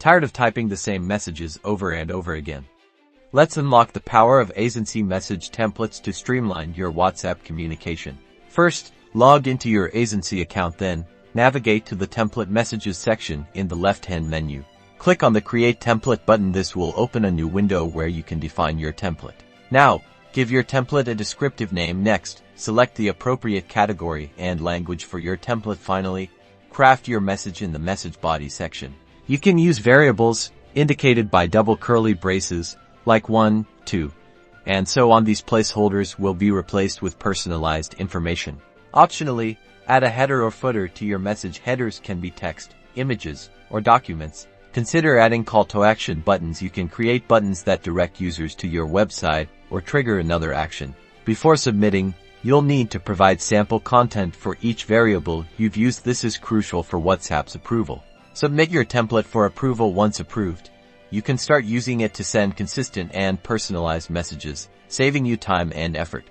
Tired of typing the same messages over and over again? Let's unlock the power of Aisensy message templates to streamline your WhatsApp communication. First, log into your Aisensy account, then navigate to the Template Messages section in the left-hand menu. Click on the Create Template button. This will open a new window where you can define your template. Now, give your template a descriptive name. Next, select the appropriate category and language for your template. Finally, craft your message in the message body section. You can use variables indicated by double curly braces like 1, 2, and so on. These placeholders will be replaced with personalized information. Optionally, add a header or footer to your message. Headers can be text, images, or documents. Consider adding call to action buttons. You can create buttons that direct users to your website or trigger another action. Before submitting, you'll need to provide sample content for each variable you've used. This is crucial for WhatsApp's approval. Submit your template for approval. Once approved, you can start using it to send consistent and personalized messages, saving you time and effort.